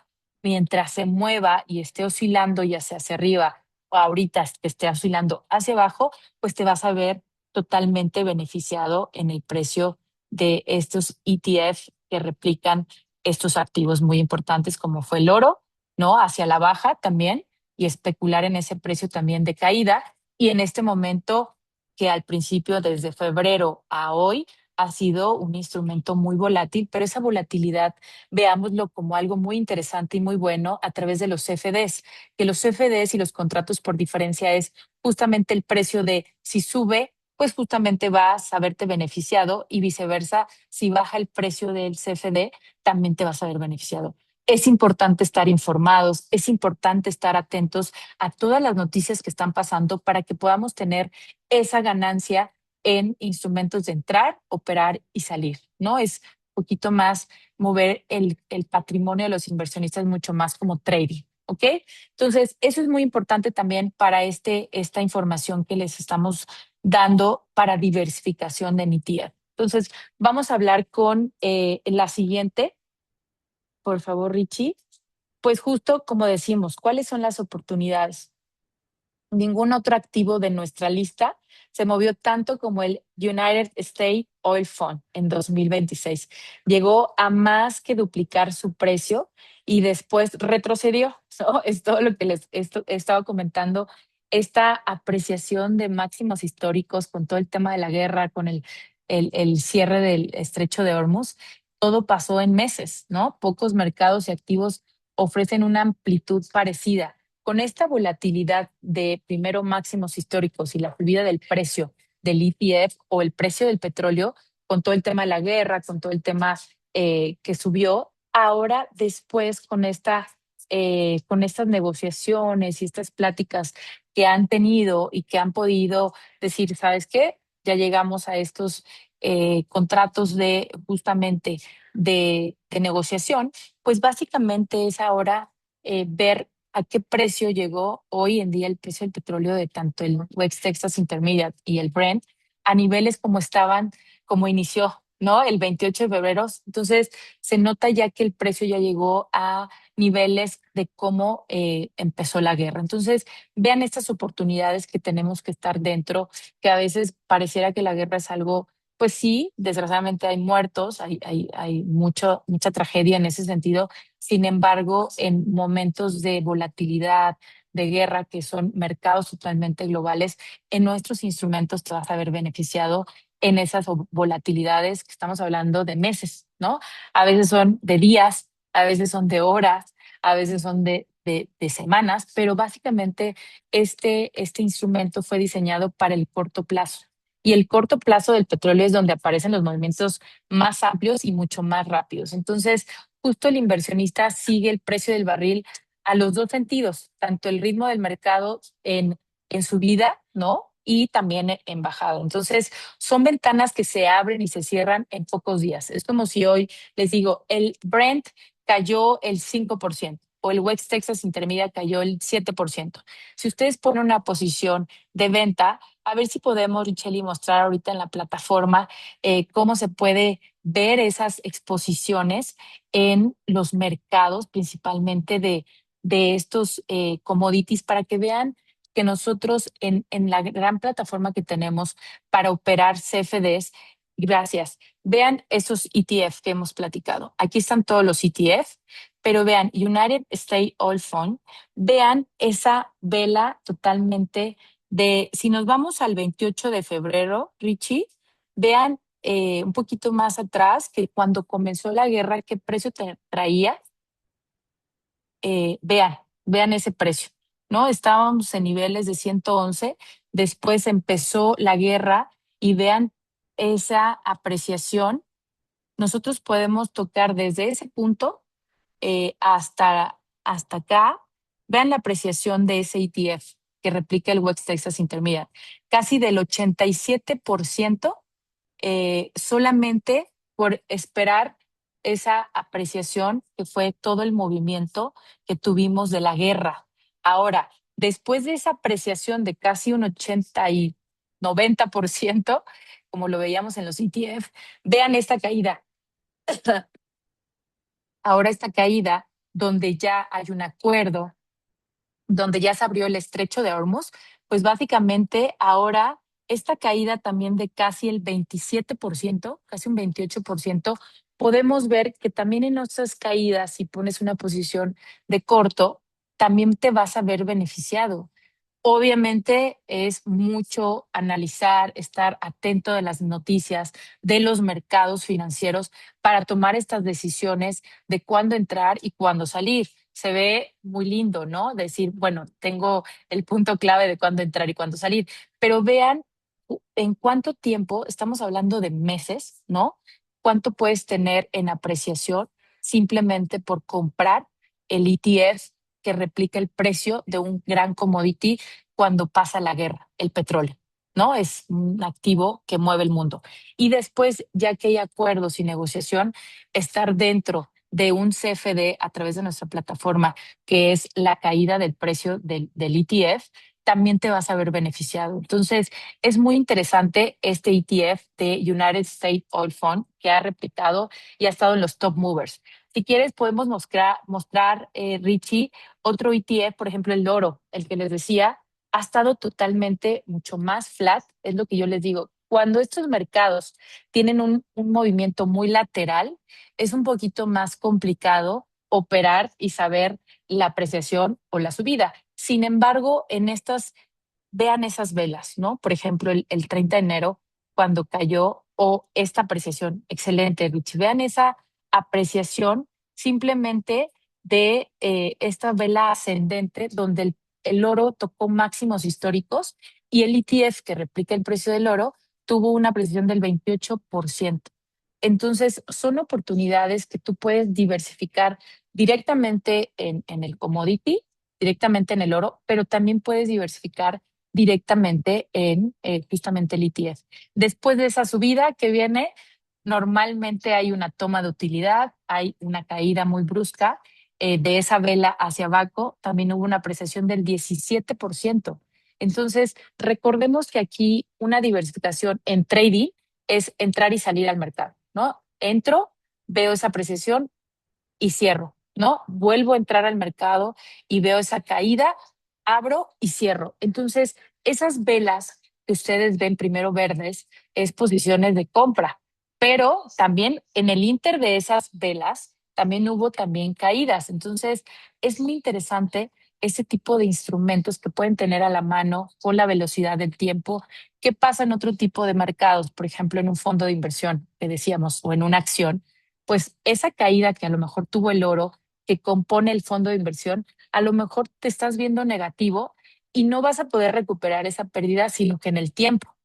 mientras se mueva y esté oscilando ya sea hacia arriba o ahorita que esté oscilando hacia abajo, pues te vas a ver totalmente beneficiado en el precio de estos ETF que replican estos activos muy importantes como fue el oro, ¿no? Hacia la baja también y especular en ese precio también de caída. Y en este momento que al principio, desde febrero a hoy, ha sido un instrumento muy volátil, pero esa volatilidad veámoslo como algo muy interesante y muy bueno a través de los CFDs, que los CFDs y los contratos por diferencia es justamente el precio de si sube, pues justamente vas a verte beneficiado y viceversa, si baja el precio del CFD, también te vas a ver beneficiado. Es importante estar informados, es importante estar atentos a todas las noticias que están pasando para que podamos tener esa ganancia en instrumentos de entrar, operar y salir, ¿no? Es un poquito más mover el patrimonio de los inversionistas mucho más como trading, ¿ok? Entonces, eso es muy importante también para esta información que les estamos dando para diversificación de mi tía. Entonces, vamos a hablar con la siguiente, por favor, Richie. Pues justo como decimos, ¿cuáles son las oportunidades? Ningún otro activo de nuestra lista se movió tanto como el United States Oil Fund en 2026. Llegó a más que duplicar su precio y después retrocedió, ¿no? Es todo lo que he estado comentando. Esta apreciación de máximos históricos con todo el tema de la guerra, con el cierre del estrecho de Hormuz, todo pasó en meses, ¿no? Pocos mercados y activos ofrecen una amplitud parecida con esta volatilidad de primero máximos históricos y la subida del precio del ETF o el precio del petróleo, con todo el tema de la guerra, con todo el tema que subió, ahora después con estas negociaciones y estas pláticas que han tenido y que han podido decir, ¿sabes qué? Ya llegamos a estos contratos de justamente de negociación, pues básicamente es ahora ver a qué precio llegó hoy en día el precio del petróleo de tanto el West Texas Intermediate y el Brent a niveles como estaban, como inició, ¿no? El 28 de febrero. Entonces, se nota ya que el precio ya llegó a niveles de cómo empezó la guerra. Entonces, vean estas oportunidades que tenemos que estar dentro, que a veces pareciera que la guerra es algo, pues sí, desgraciadamente hay muertos, hay mucha tragedia en ese sentido. Sin embargo, en momentos de volatilidad, de guerra, que son mercados totalmente globales, en nuestros instrumentos te vas a ver beneficiado en esas volatilidades que estamos hablando de meses, ¿no? A veces son de días, a veces son de horas, a veces son de semanas, pero básicamente este instrumento fue diseñado para el corto plazo y el corto plazo del petróleo es donde aparecen los movimientos más amplios y mucho más rápidos. Entonces, justo el inversionista sigue el precio del barril a los dos sentidos, tanto el ritmo del mercado en subida, ¿no? Y también en bajada. Entonces, son ventanas que se abren y se cierran en pocos días. Es como si hoy les digo, el Brent cayó el 5% o el West Texas Intermedia cayó el 7%. Si ustedes ponen una posición de venta, a ver si podemos, Richeli, mostrar ahorita en la plataforma cómo se puede ver esas exposiciones en los mercados, principalmente de estos commodities, para que vean que nosotros en la gran plataforma que tenemos para operar CFDs, gracias, vean esos ETF que hemos platicado. Aquí están todos los ETF, pero vean United States Oil Fund, vean esa vela totalmente si nos vamos al 28 de febrero, Richie, vean un poquito más atrás que cuando comenzó la guerra, qué precio traía, vean ese precio, ¿no? Estábamos en niveles de 111, después empezó la guerra y vean esa apreciación. Nosotros podemos tocar desde ese punto hasta acá. Vean la apreciación de ese ETF que replica el West Texas Intermediate, casi del 87%, solamente por esperar esa apreciación que fue todo el movimiento que tuvimos de la guerra. Ahora, después de esa apreciación de casi un 80 y 90%, como lo veíamos en los ETF, vean esta caída. Ahora esta caída, donde ya hay un acuerdo, donde ya se abrió el estrecho de Hormuz, pues básicamente ahora esta caída también de casi el 27%, casi un 28%, podemos ver que también en nuestras caídas, si pones una posición de corto, también te vas a ver beneficiado. Obviamente es mucho analizar, estar atento de las noticias, de los mercados financieros para tomar estas decisiones de cuándo entrar y cuándo salir. Se ve muy lindo, ¿no? Decir, bueno, tengo el punto clave de cuándo entrar y cuándo salir, pero vean en cuánto tiempo, estamos hablando de meses, ¿no? ¿Cuánto puedes tener en apreciación simplemente por comprar el ETF que replica el precio de un gran commodity cuando pasa la guerra, el petróleo, ¿no? Es un activo que mueve el mundo. Y después, ya que hay acuerdos y negociación, estar dentro de un CFD a través de nuestra plataforma, que es la caída del precio del ETF, también te vas a ver beneficiado. Entonces, es muy interesante este ETF de United States Oil Fund que ha replicado y ha estado en los top movers. Si quieres, podemos mostrar Richie, otro ETF, por ejemplo, el oro, el que les decía, ha estado totalmente mucho más flat, es lo que yo les digo. Cuando estos mercados tienen un movimiento muy lateral, es un poquito más complicado operar y saber la apreciación o la subida. Sin embargo, vean esas velas, ¿no? Por ejemplo, el 30 de enero, cuando cayó, o esta apreciación, excelente, Rich. Vean esa apreciación simplemente de esta vela ascendente, donde el oro tocó máximos históricos y el ETF que replica el precio del oro tuvo una apreciación del 28%. Entonces, son oportunidades que tú puedes diversificar directamente en el commodity, directamente en el oro, pero también puedes diversificar directamente en justamente el ETF. Después de esa subida que viene, normalmente hay una toma de utilidad, hay una caída muy brusca de esa vela hacia abajo, también hubo una apreciación del 17%. Entonces, recordemos que aquí una diversificación en trading es entrar y salir al mercado, ¿no? Entro, veo esa apreciación y cierro, ¿no? Vuelvo a entrar al mercado y veo esa caída, abro y cierro. Entonces, esas velas que ustedes ven primero verdes es posiciones de compra, pero también en el inter de esas velas también hubo también caídas. Entonces, es muy interesante ese tipo de instrumentos que pueden tener a la mano con la velocidad del tiempo. ¿Qué pasa en otro tipo de mercados? Por ejemplo, en un fondo de inversión, que decíamos, o en una acción, pues esa caída que a lo mejor tuvo el oro, que compone el fondo de inversión, a lo mejor te estás viendo negativo y no vas a poder recuperar esa pérdida, sino que en el tiempo,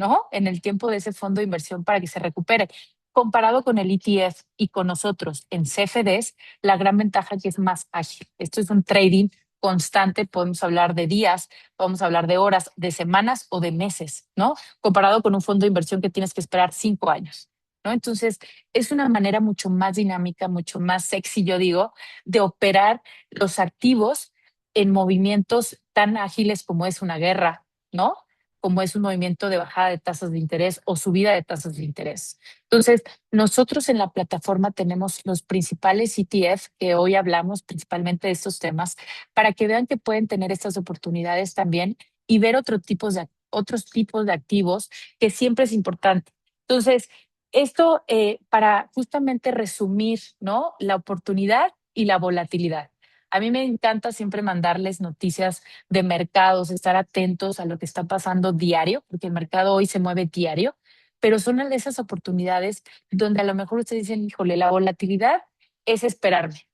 ¿no? En el tiempo de ese fondo de inversión para que se recupere. Comparado con el ETF y con nosotros en CFDs, la gran ventaja es que es más ágil. Esto es un trading constante, podemos hablar de días, podemos hablar de horas, de semanas o de meses, ¿no? Comparado con un fondo de inversión que tienes que esperar 5 años, ¿no? Entonces, es una manera mucho más dinámica, mucho más sexy, yo digo, de operar los activos en movimientos tan ágiles como es una guerra, ¿no? Como es un movimiento de bajada de tasas de interés o subida de tasas de interés. Entonces, nosotros en la plataforma tenemos los principales ETF que hoy hablamos principalmente de estos temas para que vean que pueden tener estas oportunidades también y ver otros tipos de activos que siempre es importante. Entonces, esto para justamente resumir, ¿no? La oportunidad y la volatilidad. A mí me encanta siempre mandarles noticias de mercados, estar atentos a lo que está pasando diario, porque el mercado hoy se mueve diario, pero son de esas oportunidades donde a lo mejor ustedes dicen, híjole, la volatilidad es esperarme.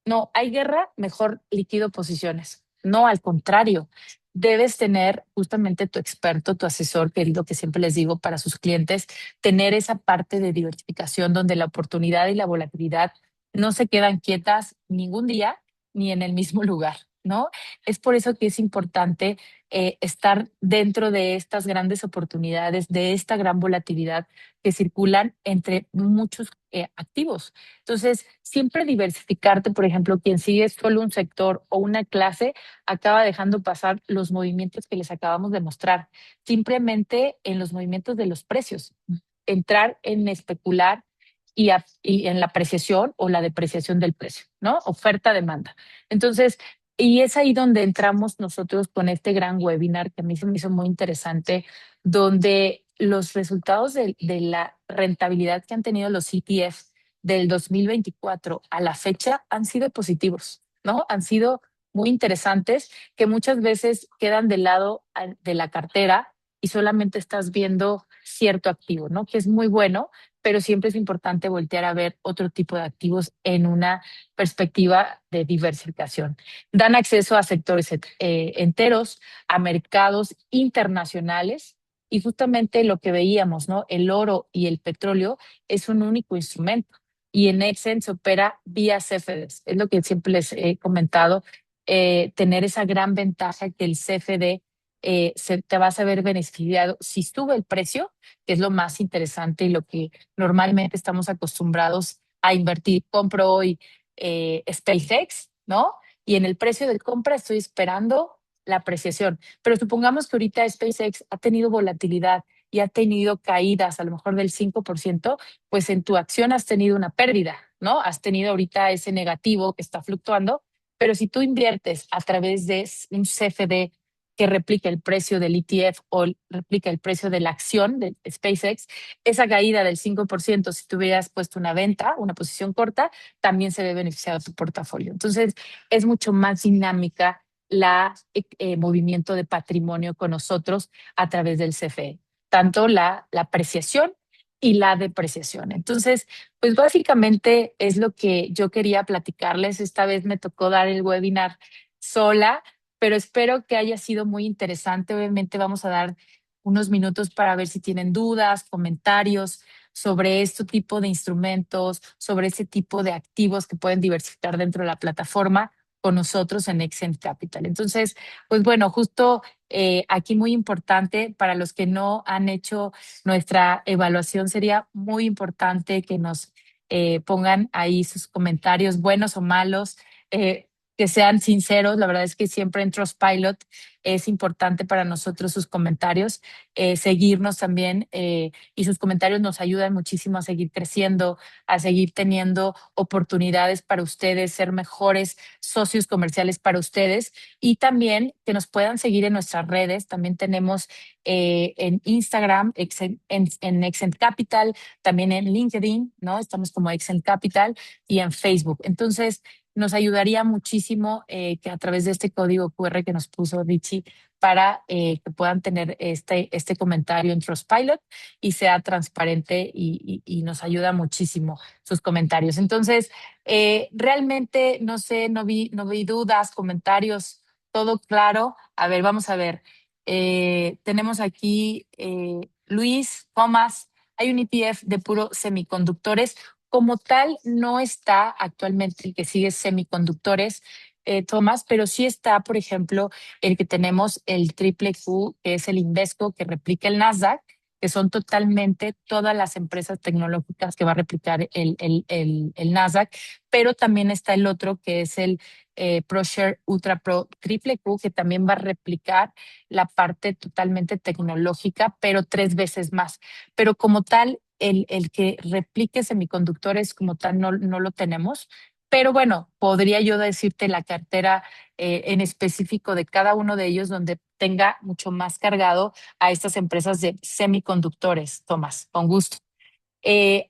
No, hay guerra, mejor liquido posiciones. No, al contrario, debes tener justamente tu experto, tu asesor, que es lo que siempre les digo para sus clientes, tener esa parte de diversificación donde la oportunidad y la volatilidad no se quedan quietas ningún día ni en el mismo lugar, ¿no? Es por eso que es importante estar dentro de estas grandes oportunidades, de esta gran volatilidad que circulan entre muchos activos. Entonces, siempre diversificarte, por ejemplo, quien sigue solo un sector o una clase, acaba dejando pasar los movimientos que les acabamos de mostrar, simplemente en los movimientos de los precios, entrar en especular y en la apreciación o la depreciación del precio, ¿no? Oferta-demanda. Entonces, y es ahí donde entramos nosotros con este gran webinar que a mí se me hizo muy interesante, donde los resultados de la rentabilidad que han tenido los ETF del 2024 a la fecha han sido positivos, ¿no? Han sido muy interesantes que muchas veces quedan del lado de la cartera y solamente estás viendo cierto activo, ¿no? Que es muy bueno, pero siempre es importante voltear a ver otro tipo de activos en una perspectiva de diversificación. Dan acceso a sectores enteros, a mercados internacionales y justamente lo que veíamos, ¿no? El oro y el petróleo es un único instrumento y en Excel se opera vía CFDs. Es lo que siempre les he comentado, tener esa gran ventaja que el CFD te vas a ver beneficiado si sube el precio, que es lo más interesante y lo que normalmente estamos acostumbrados a invertir. Compro hoy SpaceX, ¿no? Y en el precio de compra estoy esperando la apreciación. Pero supongamos que ahorita SpaceX ha tenido volatilidad y ha tenido caídas a lo mejor del 5%, pues en tu acción has tenido una pérdida, ¿no? Has tenido ahorita ese negativo que está fluctuando, pero si tú inviertes a través de un CFD que replica el precio del ETF o replica el precio de la acción de SpaceX, esa caída del 5%, si tú hubieras puesto una venta, una posición corta, también se ve beneficiado tu portafolio. Entonces, es mucho más dinámica la movimiento de patrimonio con nosotros a través del CFE, tanto la apreciación y la depreciación. Entonces, pues básicamente es lo que yo quería platicarles. Esta vez me tocó dar el webinar sola, pero espero que haya sido muy interesante. Obviamente vamos a dar unos minutos para ver si tienen dudas, comentarios sobre este tipo de instrumentos, sobre este tipo de activos que pueden diversificar dentro de la plataforma con nosotros en Excel Capital. Entonces, pues bueno, justo aquí muy importante para los que no han hecho nuestra evaluación, sería muy importante que nos pongan ahí sus comentarios, buenos o malos. Que sean sinceros. La verdad es que siempre en Trustpilot es importante para nosotros sus comentarios, seguirnos también y sus comentarios nos ayudan muchísimo a seguir creciendo, a seguir teniendo oportunidades para ustedes, ser mejores socios comerciales para ustedes y también que nos puedan seguir en nuestras redes. También tenemos en Instagram, en Excel Capital, también en LinkedIn, ¿no? Estamos como Excel Capital y en Facebook. Entonces, nos ayudaría muchísimo que a través de este código QR que nos puso Richie para que puedan tener este comentario en Trustpilot y sea transparente y nos ayuda muchísimo sus comentarios. Entonces, realmente no sé, no vi dudas, comentarios, todo claro. A ver, vamos a ver. Tenemos aquí Luis, Thomas, hay un ETF de puro semiconductores. Como tal, no está actualmente el que sigue semiconductores, Thomas, pero sí está, por ejemplo, el que tenemos, el triple Q, que es el Invesco, que replica el Nasdaq, que son totalmente todas las empresas tecnológicas que va a replicar el Nasdaq, pero también está el otro, que es el ProShare Ultra Pro Triple Q, que también va a replicar la parte totalmente tecnológica, pero 3 veces más. Pero como tal, el que replique semiconductores como tal no lo tenemos. Pero bueno, podría yo decirte la cartera en específico de cada uno de ellos donde tenga mucho más cargado a estas empresas de semiconductores, Tomás, con gusto.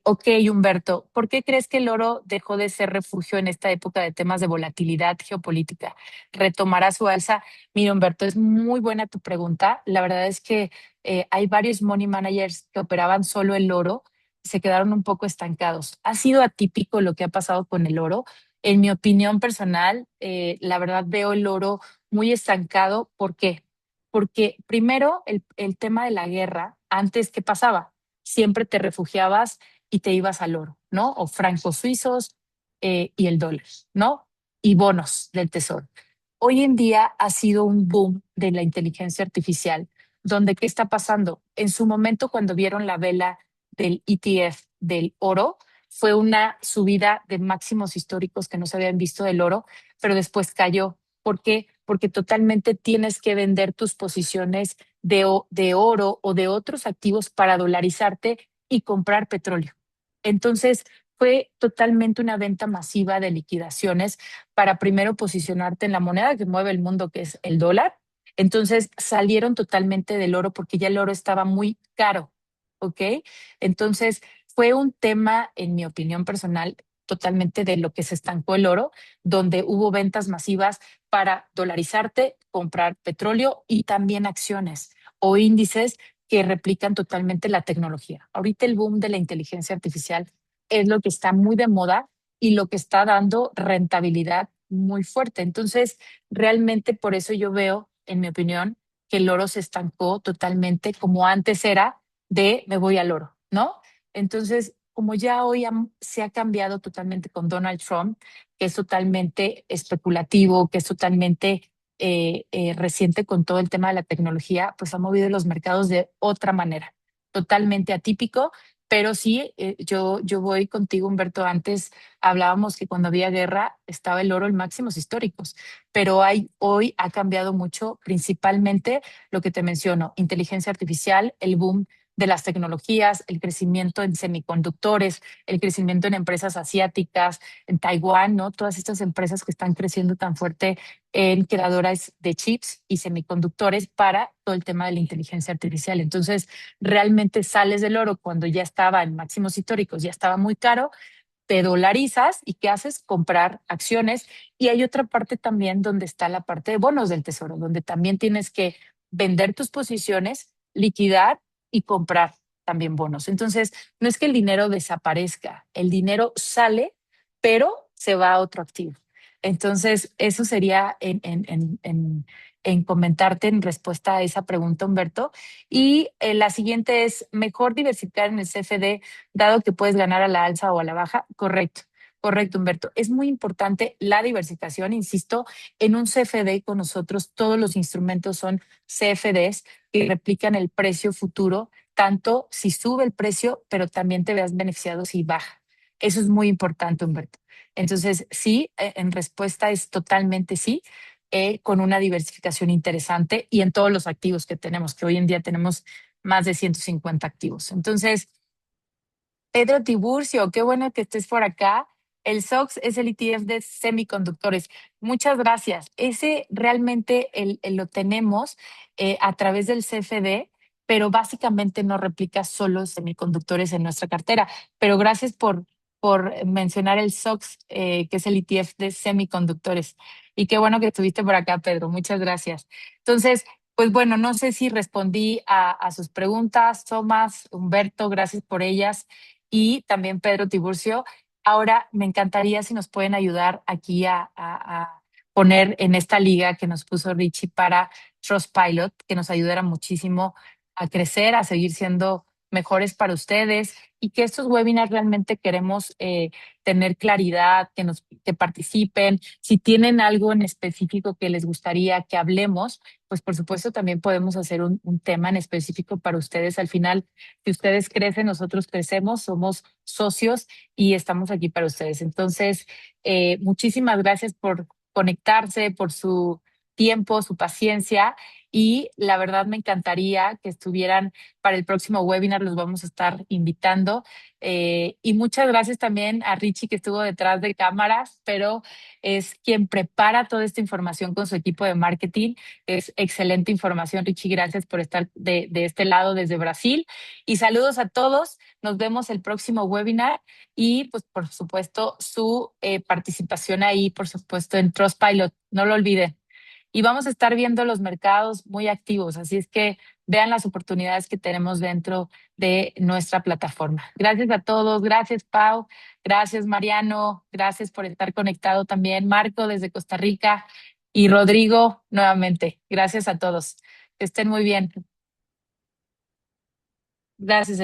Ok, Humberto, ¿por qué crees que el oro dejó de ser refugio en esta época de temas de volatilidad geopolítica? ¿Retomará su alza? Mira, Humberto, es muy buena tu pregunta. La verdad es que hay varios money managers que operaban solo el oro y se quedaron un poco estancados. Ha sido atípico lo que ha pasado con el oro. En mi opinión personal, la verdad veo el oro muy estancado. ¿Por qué? Porque primero el tema de la guerra, antes, ¿qué pasaba? Siempre te refugiabas y te ibas al oro, ¿no? O francos suizos y el dólar, ¿no? Y bonos del tesoro. Hoy en día ha sido un boom de la inteligencia artificial, donde ¿qué está pasando? En su momento, cuando vieron la vela del ETF del oro, fue una subida de máximos históricos que no se habían visto del oro, pero después cayó. ¿Por qué? Porque totalmente tienes que vender tus posiciones de oro o de otros activos para dolarizarte y comprar petróleo. Entonces, fue totalmente una venta masiva de liquidaciones para primero posicionarte en la moneda que mueve el mundo, que es el dólar. Entonces, salieron totalmente del oro porque ya el oro estaba muy caro, ¿ok? Entonces, fue un tema, en mi opinión personal, totalmente de lo que se estancó el oro, donde hubo ventas masivas para dolarizarte, comprar petróleo y también acciones o índices que replican totalmente la tecnología. Ahorita el boom de la inteligencia artificial es lo que está muy de moda y lo que está dando rentabilidad muy fuerte. Entonces, realmente por eso yo veo, en mi opinión, que el oro se estancó totalmente como antes era de me voy al oro, ¿no? Entonces, como ya hoy se ha cambiado totalmente con Donald Trump, que es totalmente especulativo, que es totalmente reciente con todo el tema de la tecnología, pues ha movido los mercados de otra manera, totalmente atípico, pero sí, yo voy contigo, Humberto. Antes hablábamos que cuando había guerra estaba el oro en máximos históricos, pero hoy ha cambiado mucho, principalmente lo que te menciono, inteligencia artificial, el boom de las tecnologías, el crecimiento en semiconductores, el crecimiento en empresas asiáticas, en Taiwán, ¿no? Todas estas empresas que están creciendo tan fuerte en creadoras de chips y semiconductores para todo el tema de la inteligencia artificial. Entonces, realmente sales del oro cuando ya estaba en máximos históricos, ya estaba muy caro, te dolarizas y ¿qué haces? Comprar acciones. Y hay otra parte también donde está la parte de bonos del tesoro, donde también tienes que vender tus posiciones, liquidar y comprar también bonos. Entonces, no es que el dinero desaparezca, el dinero sale, pero se va a otro activo. Entonces, eso sería en comentarte en respuesta a esa pregunta, Humberto. Y la siguiente es, ¿mejor diversificar en el CFD dado que puedes ganar a la alza o a la baja? Correcto, correcto, Humberto. Es muy importante la diversificación, insisto, en un CFD con nosotros todos los instrumentos son CFDs que replican el precio futuro, tanto si sube el precio, pero también te veas beneficiado si baja. Eso es muy importante, Humberto. Entonces, sí, en respuesta es totalmente sí, con una diversificación interesante y en todos los activos que tenemos, que hoy en día tenemos más de 150 activos. Entonces, Pedro Tiburcio, qué bueno que estés por acá. El SOX es el ETF de semiconductores. Muchas gracias. Ese realmente lo tenemos a través del CFD, pero básicamente no replica solo semiconductores en nuestra cartera. Pero gracias por mencionar el SOX, que es el ETF de semiconductores. Y qué bueno que estuviste por acá, Pedro. Muchas gracias. Entonces, pues bueno, no sé si respondí a sus preguntas. Tomás, Humberto, gracias por ellas y también Pedro Tiburcio. Ahora me encantaría si nos pueden ayudar aquí a poner en esta liga que nos puso Richie para Trustpilot, que nos ayudará muchísimo a crecer, a seguir siendo mejores para ustedes y que estos webinars realmente queremos tener claridad, que participen. Si tienen algo en específico que les gustaría que hablemos, pues por supuesto también podemos hacer un tema en específico para ustedes. Al final, si ustedes crecen, nosotros crecemos, somos socios y estamos aquí para ustedes. Entonces, muchísimas gracias por conectarse, por su tiempo, su paciencia y la verdad me encantaría que estuvieran para el próximo webinar, los vamos a estar invitando. Y muchas gracias también a Richie que estuvo detrás de cámaras, pero es quien prepara toda esta información con su equipo de marketing. Es excelente información, Richie. Gracias por estar de este lado desde Brasil. Y saludos a todos. Nos vemos el próximo webinar y pues por supuesto su participación ahí, por supuesto en Trustpilot. No lo olviden. Y vamos a estar viendo los mercados muy activos, así es que vean las oportunidades que tenemos dentro de nuestra plataforma. Gracias a todos, gracias Pau, gracias Mariano, gracias por estar conectado también, Marco desde Costa Rica y Rodrigo nuevamente. Gracias a todos. Que estén muy bien. Gracias.